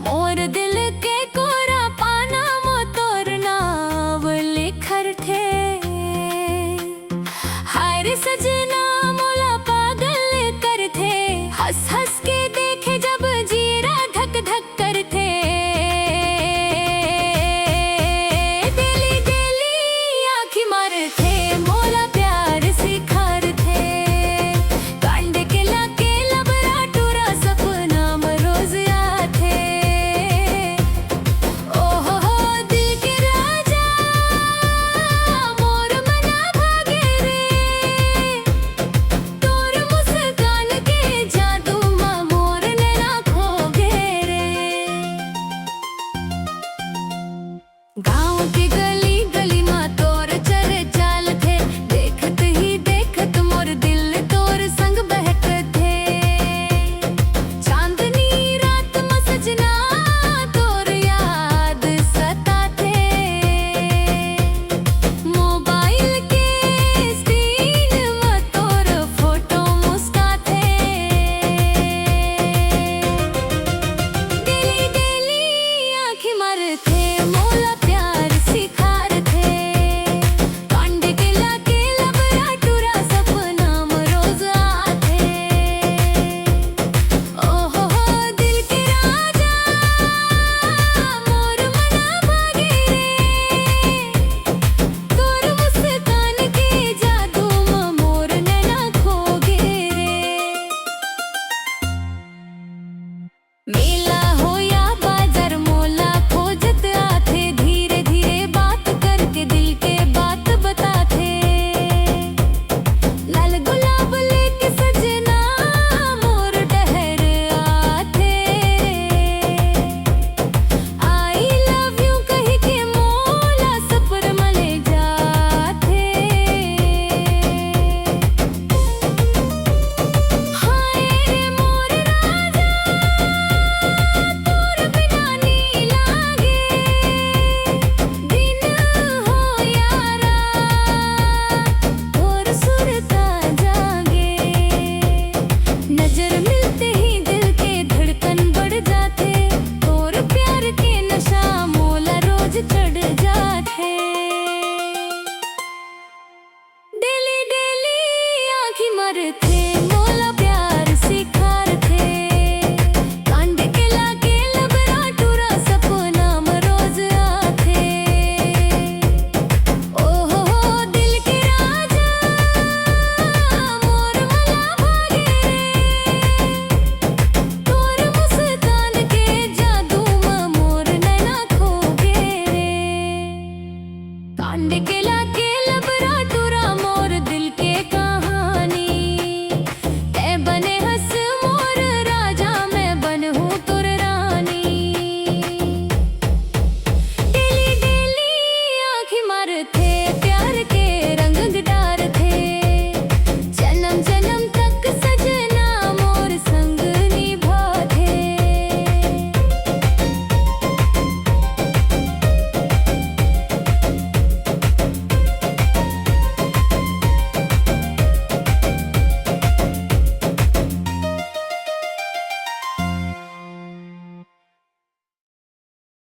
मोर दिल के कोरा पाना मो तोरना लिखर थे। हाय सजना मोला पागल कर थे, हंस हंस के देखे जब जीरा धक धक कर थे। डेली डेली आँखी मार थे, मोला प्यार सिखार थे। कांड के लाके लबरा टूरा सपना में रोज आथे। ओहो हो दिल के राजा मोर मना भागे रे। तोर मुस्कान के जादू में मोर नैना खोगे रे। गाँव के गली गली में तोर चल चाल थे, देखत ही देखत मोर दिल तोर संग बहक थे। चांदनी रात में सजना तोर याद सता थे। मोबाइल के स्क्रीन में तोर फोटो मुस्का थे। डेली डेली आँखी मार थे, मोला प्यार सिखार थे। कांड के लाके लबरा टूरा सपना में रोज आथे। ओहो हो दिल के राजा मोर मना भागे रे। तोर मुस्कान के जादू में मोर नैना खोगे रे। मेला हो या बाजार मोला खोजत आथे, धीरे धीरे बात करके दिल के बात बताथे। लाल गुलाब लेके सजना मोर डहर आथे। आई लव यू कह के मोला सफर में ले जाथे। हाय रे मोर राजा तोर बिना नी लागे। दिन हो या रात तोर सुरता जागे। नजर मिलते ही दिल के धड़कन बढ़ जाते। तोर प्यार के नशा मोला रोज चढ़ जाते। डेली डेली आँखी मार थे,